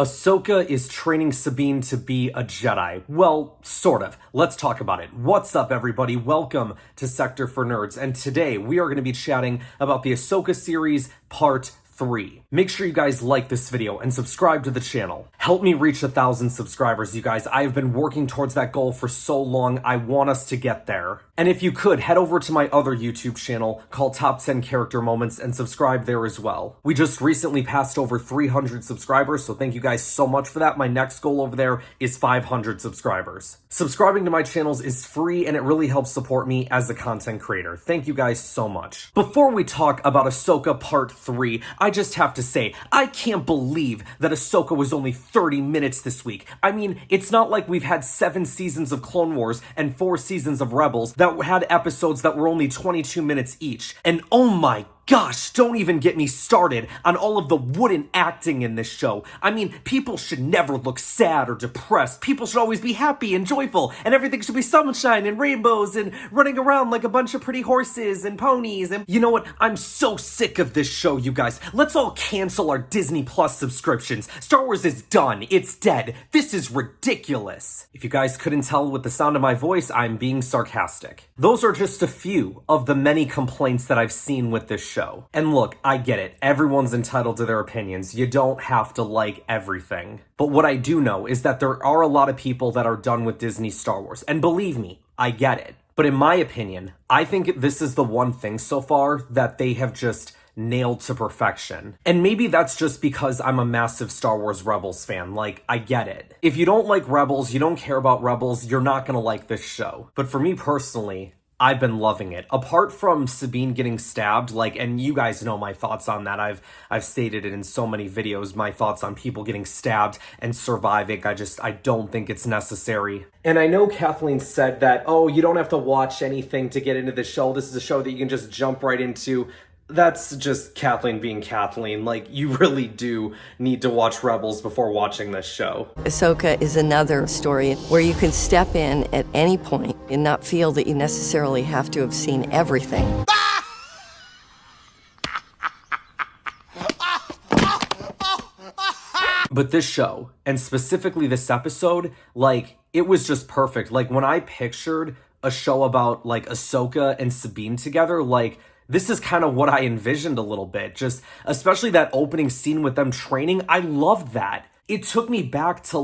Ahsoka is training Sabine to be a Jedi. Well, sort of. Let's talk about it. What's up, everybody? Welcome to Sector for Nerds, and today we are going to be chatting about the Ahsoka series Part 3. Make sure you guys like this video and subscribe to the channel. Help me reach 1,000 subscribers, you guys. I have been working towards that goal for so long. I want us to get there. And if you could, head over to my other YouTube channel called Top 10 Character Moments and subscribe there as well. We just recently passed over 300 subscribers, so thank you guys so much for that. My next goal over there is 500 subscribers. Subscribing to my channels is free and it really helps support me as a content creator. Thank you guys so much. Before we talk about Ahsoka Part 3, I just have to say, I can't believe that Ahsoka was only 30 minutes this week. I mean, it's not like we've had 7 seasons of Clone Wars and 4 seasons of Rebels that had episodes that were only 22 minutes each. And oh my gosh, don't even get me started on all of the wooden acting in this show. I mean, people should never look sad or depressed. People should always be happy and joyful, and everything should be sunshine and rainbows and running around like a bunch of pretty horses and ponies. And you know what? I'm so sick of this show, you guys. Let's all cancel our Disney Plus subscriptions. Star Wars is done. It's dead. This is ridiculous. If you guys couldn't tell with the sound of my voice, I'm being sarcastic. Those are just a few of the many complaints that I've seen with this show. And look, I get it. Everyone's entitled to their opinions. You don't have to like everything. But what I do know is that there are a lot of people that are done with Disney Star Wars. And believe me, I get it. But in my opinion, I think this is the one thing so far that they have just nailed to perfection. And maybe that's just because I'm a massive Star Wars Rebels fan. Like, I get it. If you don't like Rebels, you don't care about Rebels, you're not gonna like this show. But for me personally, I've been loving it. Apart from Sabine getting stabbed, and you guys know my thoughts on that. I've stated it in so many videos, my thoughts on people getting stabbed and surviving. I don't think it's necessary. And I know Kathleen said that, oh, you don't have to watch anything to get into the show. This is a show that you can just jump right into. That's just Kathleen being Kathleen. You really do need to watch Rebels before watching this show. Ahsoka is another story where you can step in at any point and not feel that you necessarily have to have seen everything. But this show, and specifically this episode, it was just perfect. When I pictured a show about, Ahsoka and Sabine together, this is kind of what I envisioned a little bit. Just, especially that opening scene with them training, I loved that. It took me back to,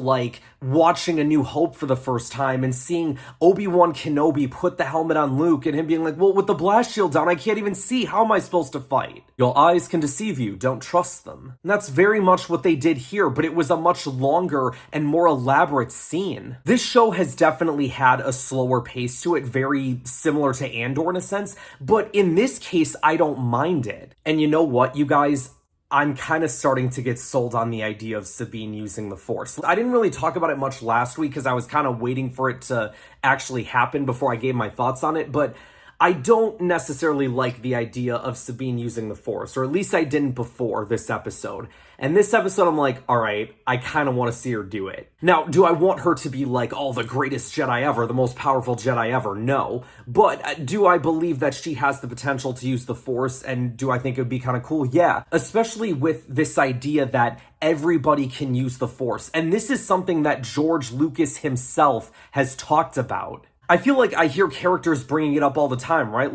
watching A New Hope for the first time and seeing Obi-Wan Kenobi put the helmet on Luke and him being like, well, with the blast shield down, I can't even see. How am I supposed to fight? Your eyes can deceive you. Don't trust them. And that's very much what they did here, but it was a much longer and more elaborate scene. This show has definitely had a slower pace to it, very similar to Andor in a sense, but in this case, I don't mind it. And you know what, you guys? I'm kind of starting to get sold on the idea of Sabine using the Force. I didn't really talk about it much last week because I was kind of waiting for it to actually happen before I gave my thoughts on it, but I don't necessarily like the idea of Sabine using the Force, or at least I didn't before this episode. And this episode, I'm like, all right, I kind of want to see her do it. Now, do I want her to be the greatest Jedi ever, the most powerful Jedi ever? No. But do I believe that she has the potential to use the Force, and do I think it would be kind of cool? Yeah. Especially with this idea that everybody can use the Force. And this is something that George Lucas himself has talked about. I feel like I hear characters bringing it up all the time, right?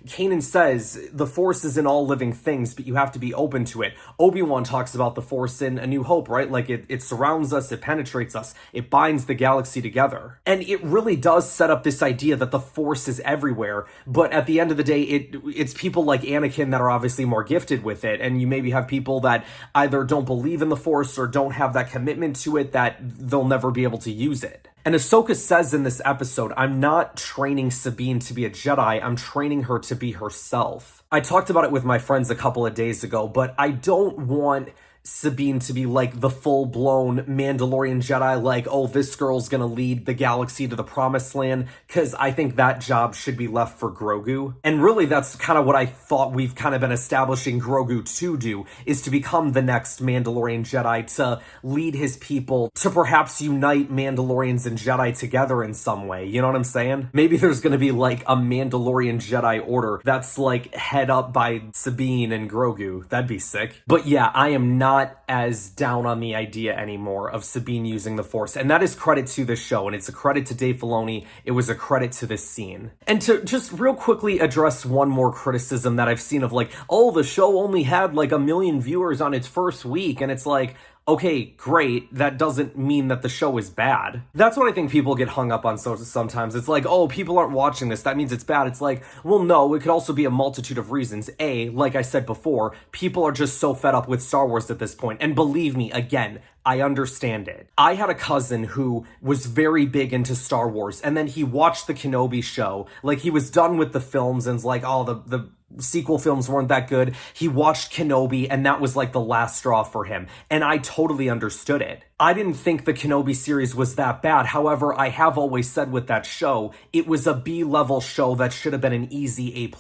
Kanan says, the Force is in all living things, but you have to be open to it. Obi-Wan talks about the Force in A New Hope, right? It surrounds us, it penetrates us, it binds the galaxy together. And it really does set up this idea that the Force is everywhere, but at the end of the day, it's people like Anakin that are obviously more gifted with it, and you maybe have people that either don't believe in the Force or don't have that commitment to it that they'll never be able to use it. And Ahsoka says in this episode, I'm not training Sabine to be a Jedi, I'm training her to be herself. I talked about it with my friends a couple of days ago, but I don't want Sabine to be the full-blown Mandalorian Jedi, oh, this girl's gonna lead the galaxy to the promised land, because I think that job should be left for Grogu. And really, that's kind of what I thought we've kind of been establishing Grogu to do, is to become the next Mandalorian Jedi, to lead his people, to perhaps unite Mandalorians and Jedi together in some way, you know what I'm saying? Maybe there's gonna be, a Mandalorian Jedi Order that's, head up by Sabine and Grogu. That'd be sick. But yeah, I am not not as down on the idea anymore of Sabine using the Force. And that is credit to the show, and it's a credit to Dave Filoni. It was a credit to this scene. And to just real quickly address one more criticism that I've seen of like, oh, the show only had like 1 million viewers on its first week, and it's like, okay, great, that doesn't mean that the show is bad. That's what I think people get hung up on sometimes. It's like, oh, people aren't watching this, that means it's bad. It's like, well, no, it could also be a multitude of reasons. Like I said before, people are just so fed up with Star Wars at this point. And believe me, again, I understand it. I had a cousin who was very big into Star Wars, and then he watched the Kenobi show. Like, he was done with the films and was like, oh, the sequel films weren't that good. He watched Kenobi, and that was like the last straw for him. And I totally understood it. I didn't think the Kenobi series was that bad. However, I have always said with that show, it was a B-level show that should have been an easy A+.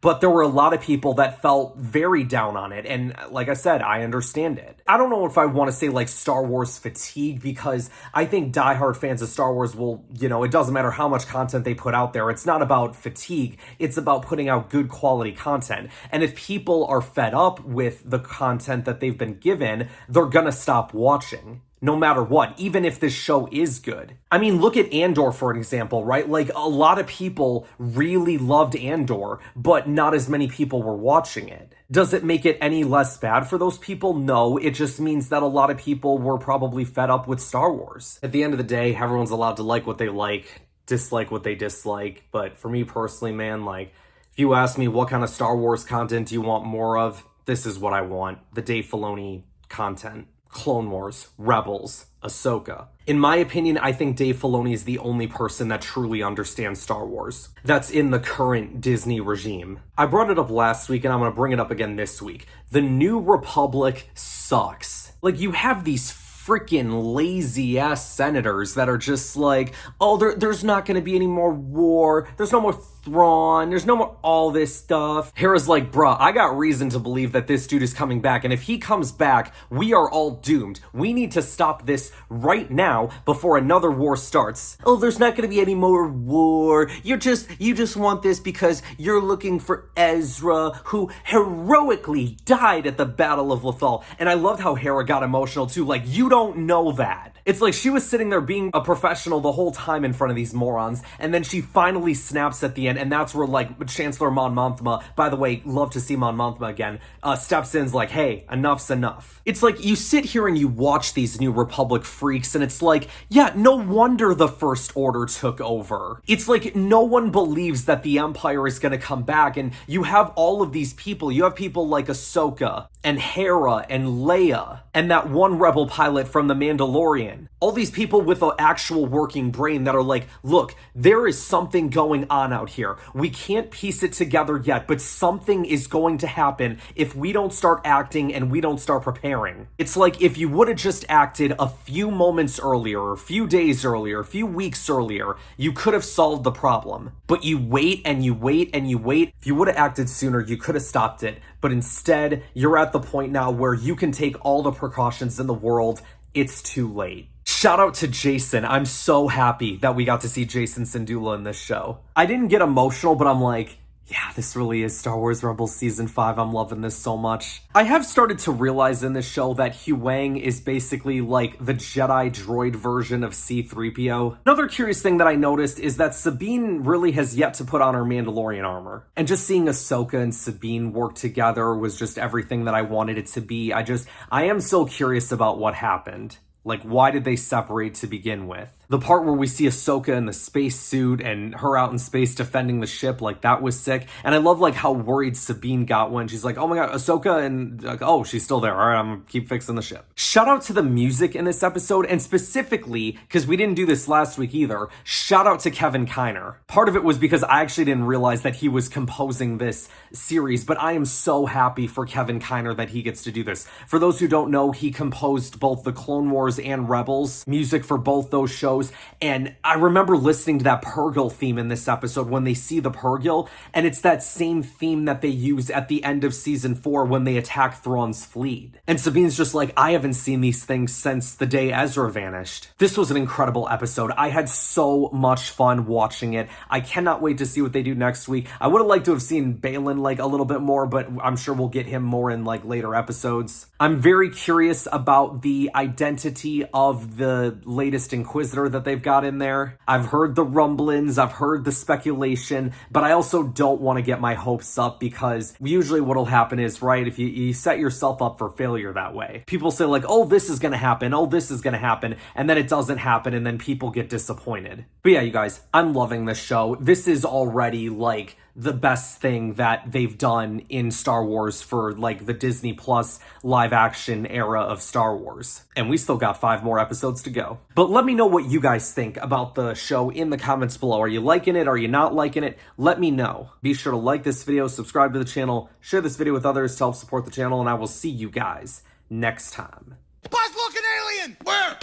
But there were a lot of people that felt very down on it. And like I said, I understand it. I don't know if I want to say like Star Wars fatigue, because I think diehard fans of Star Wars will, it doesn't matter how much content they put out there. It's not about fatigue. It's about putting out good quality content. And if people are fed up with the content that they've been given, they're gonna stop watching. No matter what, even if this show is good. I mean, look at Andor for an example, right? Like, a lot of people really loved Andor, but not as many people were watching it. Does it make it any less bad for those people? No, it just means that a lot of people were probably fed up with Star Wars. At the end of the day, everyone's allowed to like what they like, dislike what they dislike, but for me personally, man, like, if you ask me what kind of Star Wars content do you want more of, this is what I want. The Dave Filoni content. Clone Wars, Rebels, Ahsoka. In my opinion, I think Dave Filoni is the only person that truly understands Star Wars. That's in the current Disney regime. I brought it up last week, and I'm gonna bring it up again this week. The New Republic sucks. Like, you have these freaking lazy-ass senators that are just like, oh, there's not gonna be any more war, there's no more Thrawn, there's no more all this stuff. Hera's like, bruh, I got reason to believe that this dude is coming back, and if he comes back, we are all doomed. We need to stop this right now before another war starts. Oh, there's not gonna be any more war. You just want this because you're looking for Ezra, who heroically died at the Battle of Lothal. And I loved how Hera got emotional too. Like, you don't know that. It's like she was sitting there being a professional the whole time in front of these morons, and then she finally snaps at the end, and that's where, like, Chancellor Mon Mothma, by the way, love to see Mon Mothma again, steps in, is like, hey, enough's enough. It's like, you sit here and you watch these New Republic freaks, and it's like, yeah, no wonder the First Order took over. It's like, no one believes that the Empire is gonna come back, and you have all of these people. You have people like Ahsoka, and Hera, and Leia, and that one rebel pilot from The Mandalorian. All these people with an actual working brain that are like, look, there is something going on out here. We can't piece it together yet, but something is going to happen if we don't start acting and we don't start preparing. It's like, if you would have just acted a few moments earlier, or a few days earlier, a few weeks earlier, you could have solved the problem. But you wait and you wait and you wait. If you would have acted sooner, you could have stopped it. But instead, you're at the point now where you can take all the precautions in the world. It's too late. Shout out to Jacen. I'm so happy that we got to see Jacen Syndulla in this show. I didn't get emotional, but I'm like, yeah, this really is Star Wars Rebels Season 5. I'm loving this so much. I have started to realize in this show that Huyang is basically like the Jedi droid version of C-3PO. Another curious thing that I noticed is that Sabine really has yet to put on her Mandalorian armor. And just seeing Ahsoka and Sabine work together was just everything that I wanted it to be. I am so curious about what happened. Like, why did they separate to begin with? The part where we see Ahsoka in the spacesuit and her out in space defending the ship, like, that was sick. And I love, like, how worried Sabine got when she's like, oh my god, Ahsoka, and like, oh, she's still there. All right, I'm gonna keep fixing the ship. Shout out to the music in this episode, and specifically, because we didn't do this last week either, shout out to Kevin Kiner. Part of it was because I actually didn't realize that he was composing this series, but I am so happy for Kevin Kiner that he gets to do this. For those who don't know, he composed both the Clone Wars and Rebels music for both those shows. shows. And I remember listening to that Purrgil theme in this episode when they see the Purrgil, and it's that same theme that they use at the end of season 4 when they attack Thrawn's fleet. And Sabine's just like, I haven't seen these things since the day Ezra vanished. This was an incredible episode. I had so much fun watching it. I cannot wait to see what they do next week. I would have liked to have seen Balin like a little bit more, but I'm sure we'll get him more in like later episodes. I'm very curious about the identity of the latest Inquisitor that they've got in there. I've heard the rumblings, I've heard the speculation, but I also don't want to get my hopes up, because usually what'll happen is, right, if you set yourself up for failure that way. People say like, oh, this is gonna happen, oh, this is gonna happen, and then it doesn't happen, and then people get disappointed. But yeah, you guys, I'm loving this show. This is already like the best thing that they've done in Star Wars for like the Disney Plus live action era of Star Wars. And we still got 5 more episodes to go. But let me know what you guys think about the show in the comments below. Are you liking it? Are you not liking it? Let me know. Be sure to like this video, subscribe to the channel, share this video with others to help support the channel, and I will see you guys next time. Boss looking alien! Where?